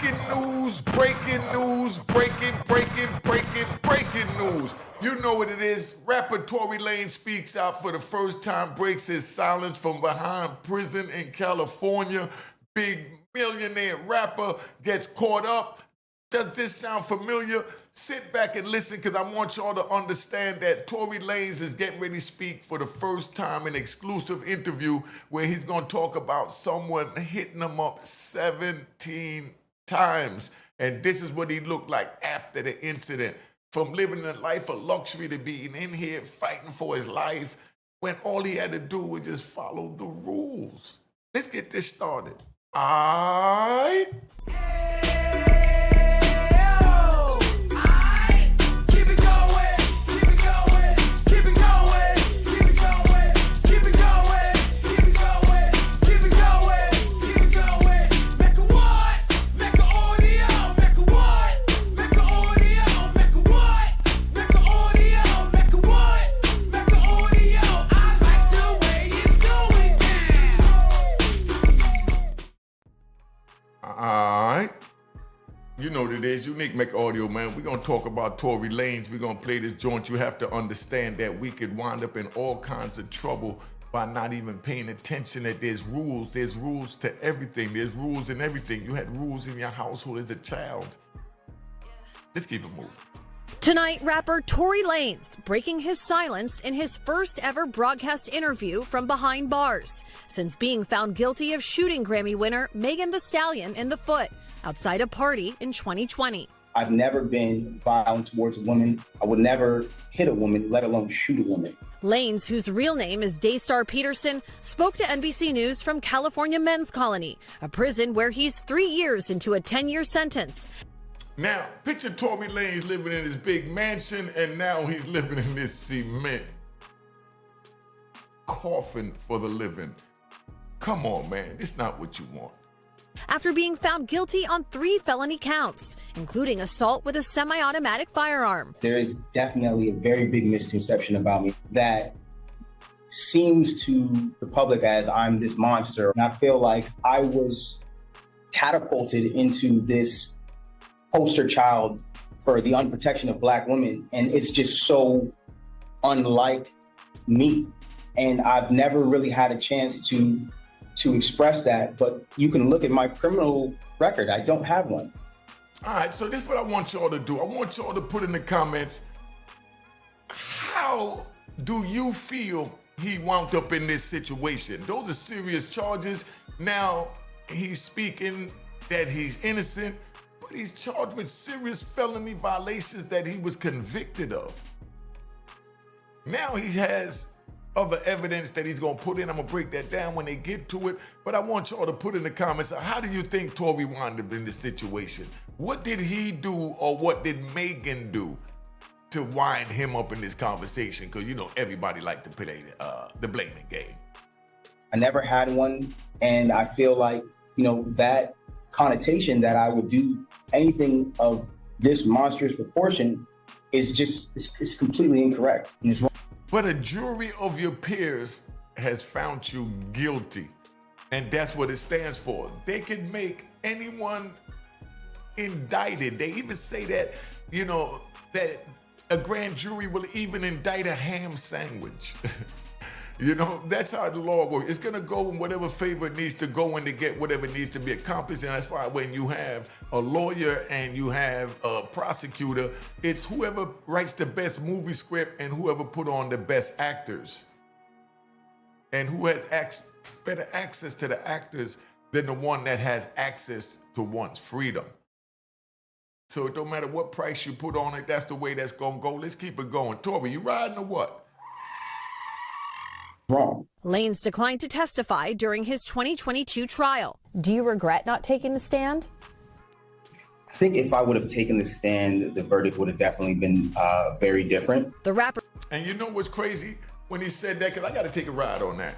Breaking news, breaking news, breaking news. You know what it is. Rapper Tory Lanez speaks out for the first time, breaks his silence from behind prison in California. Big millionaire rapper gets caught up. Does this sound familiar? Sit back and listen, because I want y'all to understand that Tory Lanez is getting ready to speak for the first time in an exclusive interview where he's going to talk about someone hitting him up 17 times. And this is what he looked like after the incident. From living a life of luxury to being in here fighting for his life when all he had to do was just follow the rules. Let's get this started. All right? You know what it is, Unique Mecca Audio, man. We're going to talk about Tory Lanez. We're going to play this joint. You have to understand that we could wind up in all kinds of trouble by not even paying attention that there's rules. There's rules to everything. There's rules in everything. You had rules in your household as a child. Let's keep it moving. Tonight, rapper Tory Lanez breaking his silence in his first ever broadcast interview from behind bars since being found guilty of shooting Grammy winner Megan Thee Stallion in the foot outside a party in 2020. I've never been violent towards a woman. I would never hit a woman, let alone shoot a woman. Lanez, whose real name is Daystar Peterson, spoke to NBC News from California Men's Colony, a prison where he's 3 years into a 10-year sentence. Now, picture Tory Lanez living in his big mansion, and now he's living in this cement coffin for the living. Come on, man. It's not what you want. After being found guilty on 3 felony counts, including assault with a semi-automatic firearm. There is definitely a very big misconception about me that seems to the public as I'm this monster. And I feel like I was catapulted into this poster child for the unprotection of Black women. And it's just so unlike me. And I've never really had a chance to express that, but you can look at my criminal record. I don't have one. All right, so this is what I want y'all to do. I want y'all to put in the comments, how do you feel he wound up in this situation? Those are serious charges. Now he's speaking that he's innocent, but he's charged with serious felony violations that he was convicted of. Now he has other evidence that he's gonna put in. I'm gonna break that down when they get to it, but I want y'all to put in the comments, how do you think Tory wound up in this situation? What did he do, or what did Megan do to wind him up in this conversation? Because you know everybody like to play the blaming game. I never had one, and I feel like, you know, that connotation that I would do anything of this monstrous proportion is just, it's completely incorrect and it's wrong. But a jury of your peers has found you guilty, and that's what it stands for. They can make anyone indicted. They even say that, you know, that a grand jury will even indict a ham sandwich. You know, that's how the law works. It's gonna go in whatever favor it needs to go in to get whatever needs to be accomplished. And that's why when you have a lawyer and you have a prosecutor, it's whoever writes the best movie script and whoever put on the best actors. And who has better access to the actors than the one that has access to one's freedom. So it don't matter what price you put on it, that's the way that's gonna go. Let's keep it going. Tory, you riding or what? Wrong. Lanez declined to testify during his 2022 trial. Do you regret not taking the stand? I think if I would have taken the stand, the verdict would have definitely been very different. The rapper. And you know what's crazy? When he said that, because I got to take a ride on that.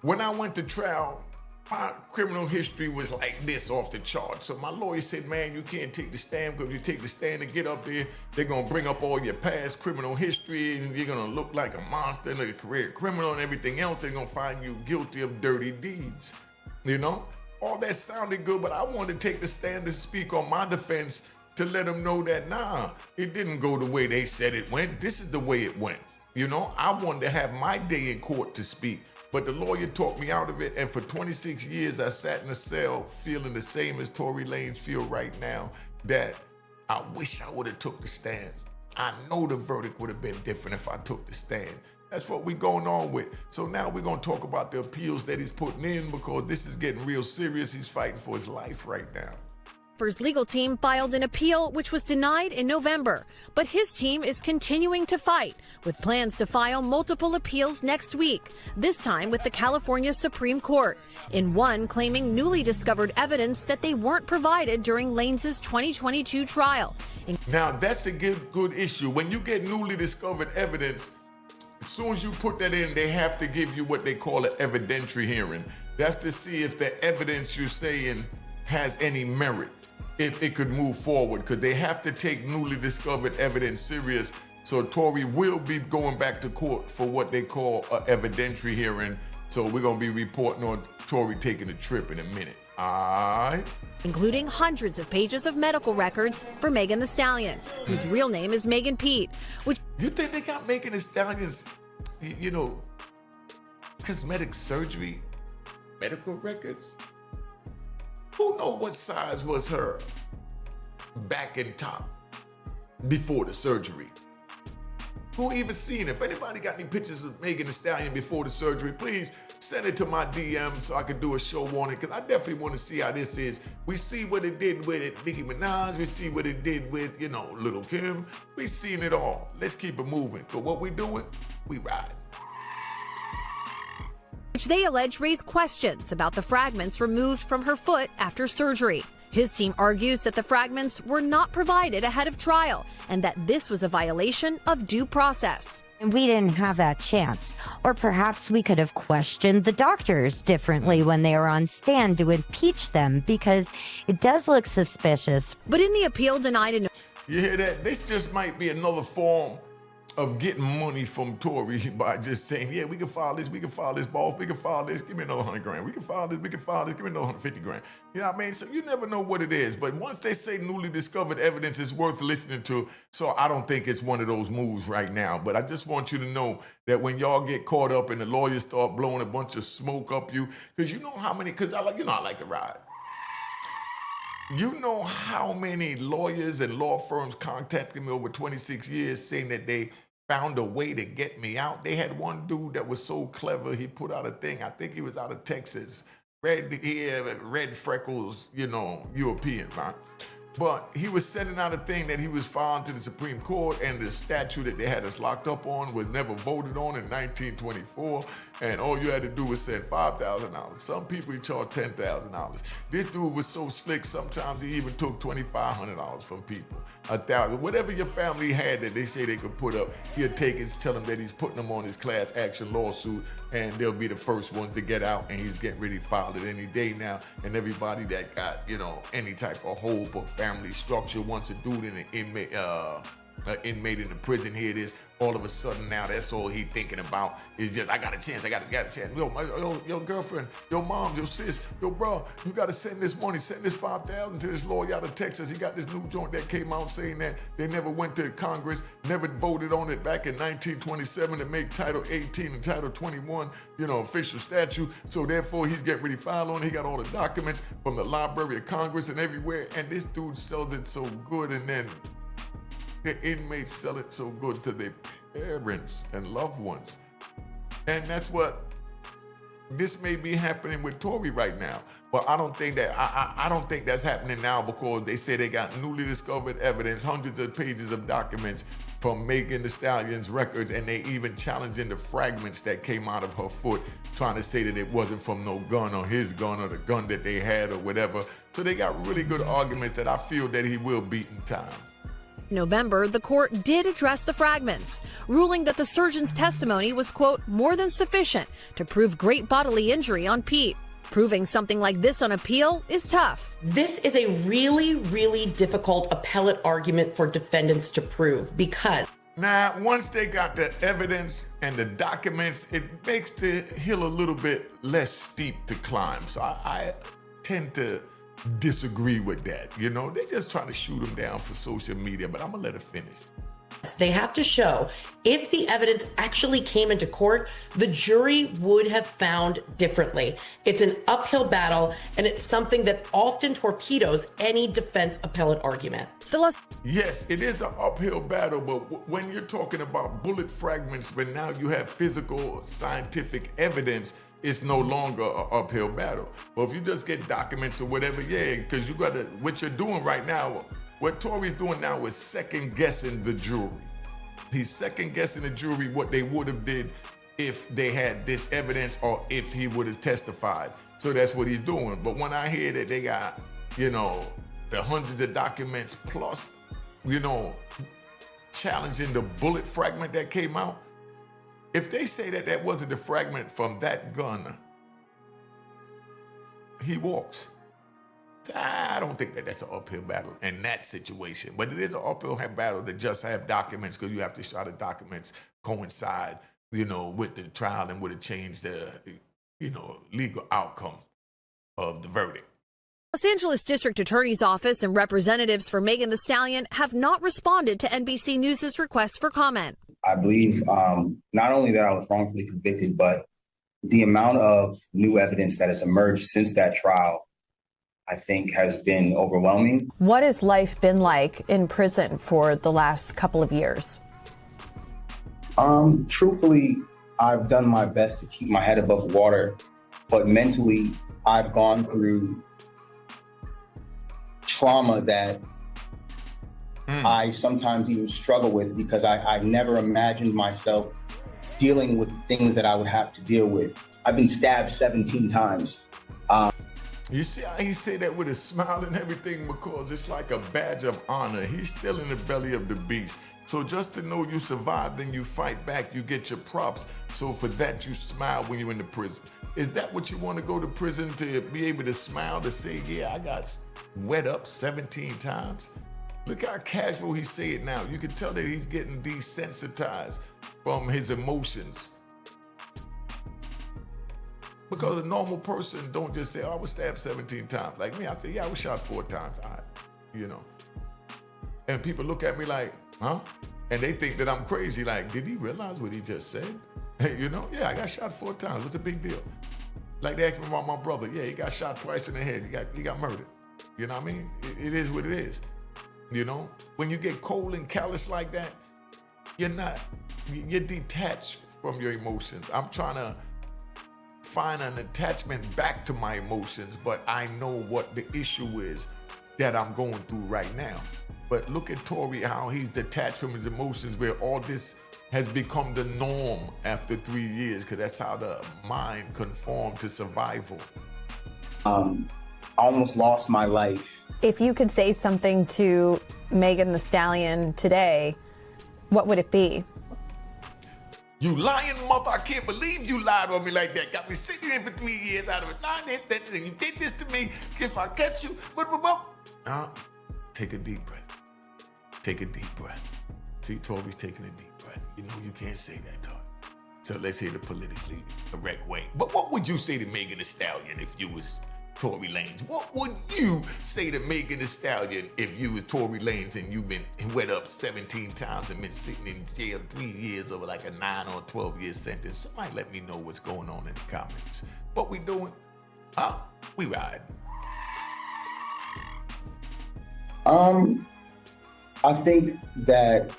When I went to trial, my criminal history was like this, off the chart. So my lawyer said, man, you can't take the stand, because if you take the stand and get up there, they're gonna bring up all your past criminal history and you're gonna look like a monster and a career criminal and everything else. They're gonna find you guilty of dirty deeds, you know? all that sounded good, but I wanted to take the stand to speak on my defense to let them know that, nah, it didn't go the way they said it went. This is the way it went. You know, I wanted to have my day in court to speak, but the lawyer talked me out of it. And for 26 years, I sat in a cell feeling the same as Tory Lanez feel right now, that I wish I would have took the stand. I know the verdict would have been different if I took the stand. That's what we're going on with. So now we're going to talk about the appeals that he's putting in, because this is getting real serious. He's fighting for his life right now. Rapper's legal team filed an appeal which was denied in November, but his team is continuing to fight, with plans to file multiple appeals next week, this time with the California Supreme Court, in one claiming newly discovered evidence that they weren't provided during Lanez's 2022 trial. Now, that's a good issue. When you get newly discovered evidence, as soon as you put that in, they have to give you what they call an evidentiary hearing. That's to see if the evidence you're saying has any merit, if it could move forward, because they have to take newly discovered evidence serious. So Tory will be going back to court for what they call an evidentiary hearing. So we're going to be reporting on Tory taking a trip in a minute. All right. Including hundreds of pages of medical records for Megan Thee Stallion, whose real name is Megan Pete. Which you think they got Megan Thee Stallion's, you know, cosmetic surgery, medical records? Who knows what size was her back and top before the surgery? Who even seen it? If anybody got any pictures of Megan Thee Stallion before the surgery, please send it to my DM so I can do a show on it, because I definitely want to see how this is. We see what it did with it, Nicki Minaj. We see what it did with, you know, Lil' Kim. We seen it all. Let's keep it moving. So what we doing? We ride. Which they allege raised questions about the fragments removed from her foot after surgery. His team argues that the fragments were not provided ahead of trial and that this was a violation of due process. And we didn't have that chance. Or perhaps we could have questioned the doctors differently when they were on stand to impeach them, because it does look suspicious. But in the appeal denied in... You hear that? This just might be another form of getting money from Tory by just saying, yeah, we can file this, boss, we can file this, give me another 100 grand. We can file this, give me another 150 grand. You know what I mean? So you never know what it is. But once they say newly discovered evidence, is worth listening to. So I don't think it's one of those moves right now. But I just want you to know that when y'all get caught up and the lawyers start blowing a bunch of smoke up you, because you know how many, because I like to ride. You know how many lawyers and law firms contacted me over 26 years saying that they found a way to get me out. They had one dude that was so clever, he put out a thing. I think he was out of Texas. Red hair, red freckles, you know, European, right? But he was sending out a thing that he was filed to the Supreme Court, and the statute that they had us locked up on was never voted on in 1924. And all you had to do was send $5,000. Some people he charged $10,000. This dude was so slick, sometimes he even took $2,500 from people. $1,000. Whatever your family had that they say they could put up, he'll take it, tell them that he's putting them on his class action lawsuit, and they'll be the first ones to get out, and he's getting ready to file it any day now. And everybody that got, you know, any type of hope or family structure wants a dude in an inmate in the prison, here it is. All of a sudden now, that's all he thinking about is just, I got a chance, I got a chance. Yo, girlfriend, your mom, your sis, yo, bro, you got to send this money, send this $5,000 to this lawyer out of Texas. He got this new joint that came out saying that they never went to Congress, never voted on it back in 1927 to make Title 18 and Title 21, you know, official statute. So therefore, he's getting ready to file on it. He got all the documents from the Library of Congress and everywhere. And this dude sells it so good, and then the inmates sell it so good to their parents and loved ones. And that's what this may be happening with Tory right now. But I don't think that I don't think that's happening now, because they say they got newly discovered evidence, hundreds of pages of documents from Megan Thee Stallion's records, and they even challenging the fragments that came out of her foot, trying to say that it wasn't from no gun or his gun or the gun that they had or whatever. So they got really good arguments that I feel that he will beat in time. November, the court did address the fragments, ruling that the surgeon's testimony was, quote, more than sufficient to prove great bodily injury on Pete. Proving something like this on appeal is tough. This is a really, really difficult appellate argument for defendants to prove, because now, once they got the evidence and the documents, it makes the hill a little bit less steep to climb. So tend to disagree with that. You know, they're just trying to shoot him down for social media, but I'm gonna let her finish. They have to show if the evidence actually came into court, the jury would have found differently. It's an uphill battle, and it's something that often torpedoes any defense appellate argument. Yes, it is an uphill battle, but when you're talking about bullet fragments, when now you have physical scientific evidence, it's no longer an uphill battle. But if you just get documents or whatever, yeah, because you got to, what you're doing right now, what Tory's doing now is second guessing the jury. He's second guessing the jury what they would have did if they had this evidence or if he would have testified. So that's what he's doing. But when I hear that they got, you know, the hundreds of documents plus, you know, challenging the bullet fragment that came out, if they say that that wasn't the fragment from that gun, he walks. I don't think that that's an uphill battle in that situation, but it is an uphill battle to just have documents, because you have to show the documents coincide, you know, with the trial and would have changed the, you know, legal outcome of the verdict. Los Angeles District Attorney's Office and representatives for Megan Thee Stallion have not responded to NBC News' request for comment. I believe not only that I was wrongfully convicted, but the amount of new evidence that has emerged since that trial, I think, has been overwhelming. What has life been like in prison for the last couple of years? Truthfully, I've done my best to keep my head above water, but mentally, I've gone through trauma that I sometimes even struggle with, because I never imagined myself dealing with things that I would have to deal with. I've been stabbed 17 times. You see how he said that with a smile and everything, because it's like a badge of honor. He's still in the belly of the beast. So just to know you survived, then you fight back, you get your props. So for that, you smile when you're in the prison. Is that what you want to go to prison, to be able to smile, to say, yeah, I got wet up 17 times? Look how casual he say it now. You can tell that he's getting desensitized from his emotions. Because a normal person don't just say, oh, I was stabbed 17 times. Like me, I say, yeah, I was shot 4 times. All right, you know. And people look at me like, huh? And they think that I'm crazy. Like, did he realize what he just said? You know, yeah, I got shot 4 times. What's the big deal? Like they asked me about my brother. Yeah, he got shot twice in the head. He got murdered. You know what I mean? It is what it is. You know, when you get cold and callous like that, you're detached from your emotions. I'm trying to find an attachment back to my emotions, but I know what the issue is that I'm going through right now. But look at Tory, how he's detached from his emotions, where all this has become the norm after 3 years, because that's how the mind conformed to survival. I almost lost my life. If you could say something to Megan Thee Stallion today, what would it be? You lying mother, I can't believe you lied on me like that. Got me sitting there for 3 years out of it. You did this to me. If I catch you, take a deep breath. Take a deep breath. See, Tory's taking a deep breath. You know you can't say that, Tory. So let's hear the politically correct way. But what would you say to Megan Thee Stallion if you was Tory Lanez? What would you say to Megan Thee Stallion if you was Tory Lanez and you've been wet up 17 times and been sitting in jail 3 years over like a 9 or 12-year sentence? Somebody let me know what's going on in the comments. What we doing? We riding. I think that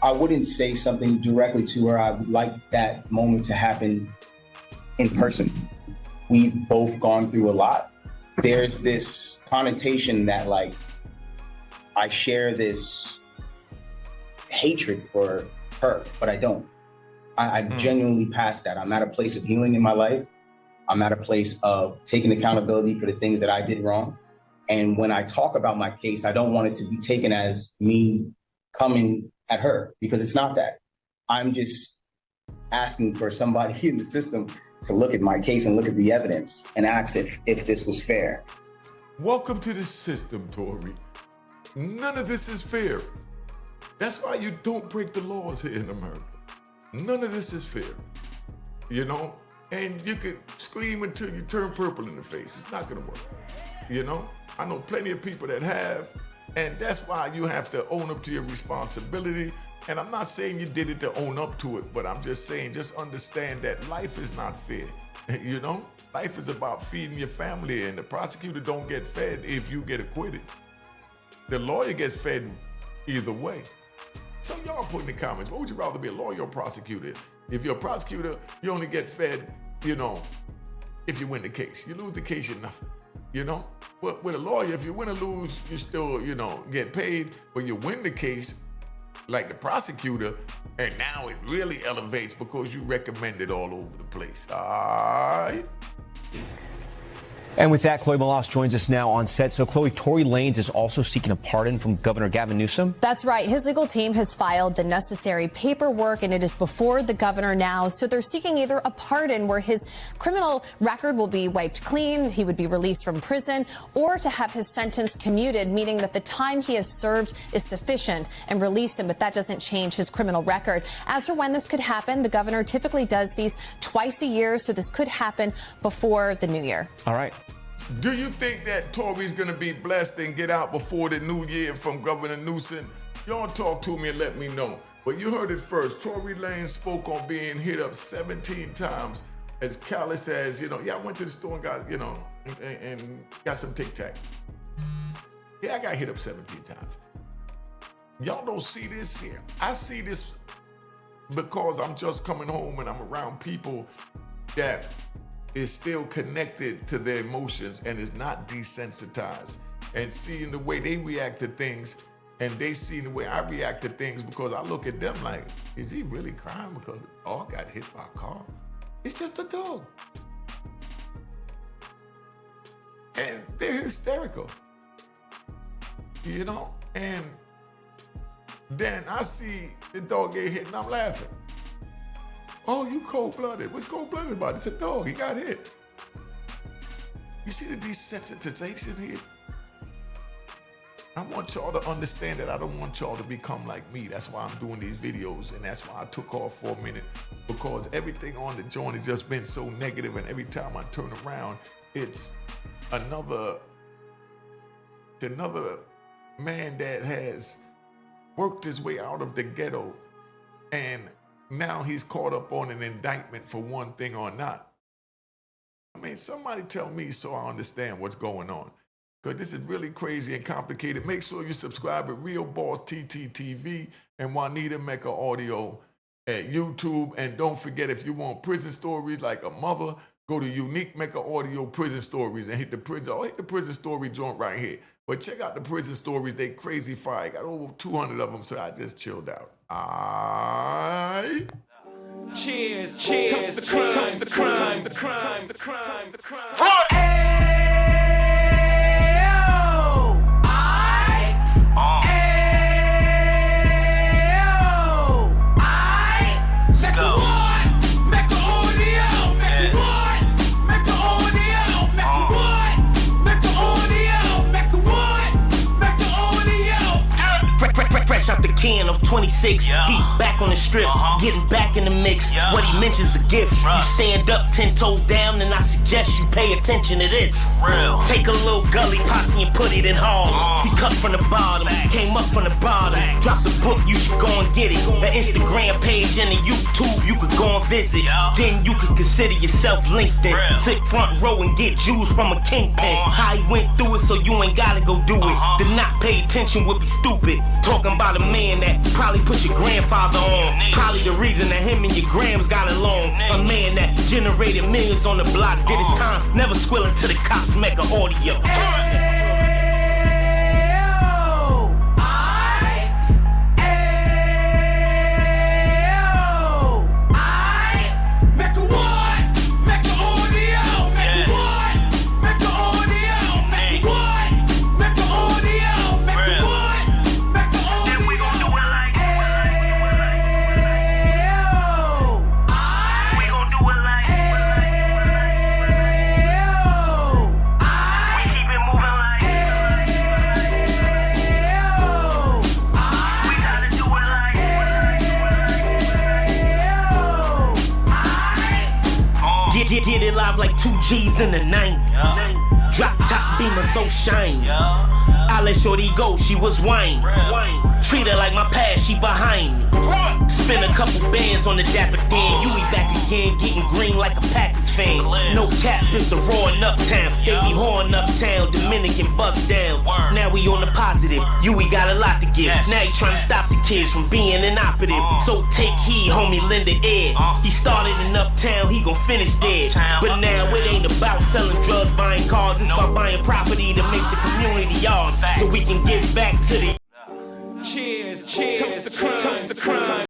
I wouldn't say something directly to her. I would like that moment to happen in person. We've both gone through a lot. There's this connotation that, like, I share this hatred for her, but I don't. I genuinely passed that. I'm at a place of healing in my life. I'm at a place of taking accountability for the things that I did wrong. And when I talk about my case, I don't want it to be taken as me coming at her, because it's not that. I'm just asking for somebody in the system to look at my case and look at the evidence and ask if this was fair. Welcome to the system, Tory. None of this is fair. That's why you don't break the laws here in America. None of this is fair. You know, and you could scream until you turn purple in the face. It's not gonna work, you know? I know plenty of people that have, and that's why you have to own up to your responsibility. And I'm not saying you did it to own up to it, but I'm just saying, just understand that life is not fair, you know? Life is about feeding your family, and the prosecutor don't get fed if you get acquitted. The lawyer gets fed either way. So y'all put in the comments, what would you rather be, a lawyer or a prosecutor? If you're a prosecutor, you only get fed, you know, if you win the case. You lose the case, you're nothing, you know? But with a lawyer, if you win or lose, you still, you know, get paid. But you win the case, like the prosecutor, and now it really elevates because you recommend it all over the place. All right? And with that, Chloe Malas joins us now on set. So, Chloe, Tory Lanez is also seeking a pardon from Governor Gavin Newsom? That's right. His legal team has filed the necessary paperwork, and it is before the governor now. So they're seeking either a pardon where his criminal record will be wiped clean, he would be released from prison, or to have his sentence commuted, meaning that the time he has served is sufficient, and release him, but that doesn't change his criminal record. As for when this could happen, the governor typically does these twice a year, so this could happen before the new year. All right. Do you think that Tory's gonna be blessed and get out before the new year from Governor Newsom? Y'all talk to me and let me know. But you heard it first. Tory Lanez spoke on being hit up 17 times, as callous as, you know, yeah, I went to the store and got, you know, and got some Tic Tac. Yeah, I got hit up 17 times. Y'all don't see this here. I see this because I'm just coming home and I'm around people that is still connected to their emotions and is not desensitized, and seeing the way they react to things, and they see the way I react to things, because I look at them like, is he really crying because the dog got hit by a car? It's just a dog. And they're hysterical, you know? And then I see the dog get hit and I'm laughing. Oh, you cold-blooded. What's cold-blooded about it? It's a dog. He got hit. You see the desensitization here? I want y'all to understand that I don't want y'all to become like me. That's why I'm doing these videos, and that's why I took off for a minute, because everything on the joint has just been so negative, and every time I turn around, it's another man that has worked his way out of the ghetto, and now he's caught up on an indictment for one thing or not. I mean, somebody tell me so I understand what's going on, because this is really crazy and complicated. Make sure you subscribe at Real Boss TTTV and Juanita Mecca Audio at YouTube. And don't forget, if you want prison stories like a mother, go to Unique Mecca Audio Prison Stories and hit the prison story joint right here. But check out the prison stories. They crazy fire. Got over 200 of them, so I just chilled out. Cheers, cheers, toast the crime, toast the crime, the crime, the crime, the crime. Fresh out the can of 26, yeah. He back on the strip, getting back in the mix. Yeah. What he mentions a gift. Bruh. You stand up 10 toes down, and I suggest you pay attention to this. Real. Take a little gully posse and put it in Harlem. He cut from the bottom, came up from the bottom. Drop the book, you should go and get it. The Instagram page and the YouTube, you could go and visit. Yeah. Then you could consider yourself LinkedIn. Real. Sit front row and get Jews from a kingpin. How he went through it, so you ain't gotta go do it. To not pay attention would be stupid. Talking about a man that probably put your grandfather on. Probably the reason that him and your grams got along. A man that generated millions on the block, did his time, never squilling to the cops. Mecca Audio. drive like 2 G's in the 90s. Drop top Beamer so shiny. I let shorty go, she was whining. Treat her like my past, she behind me. Spend a couple bands on the Dapper Dan. You be back again, getting green like a Packers fan. No cap, it's a roaring uptown. Baby horn uptown, Dominican bust downs. Now we on the positive, we got a lot to give. Now you trying to stop the kids from being inoperative. So take heed, homie, lend a ear. He started in uptown, he gon' finish dead. But now it ain't about selling drugs, buying cars. It's about buying property to make the community yours, so we can give back to the. Cheers, cheers, toast the crime, toast the crime.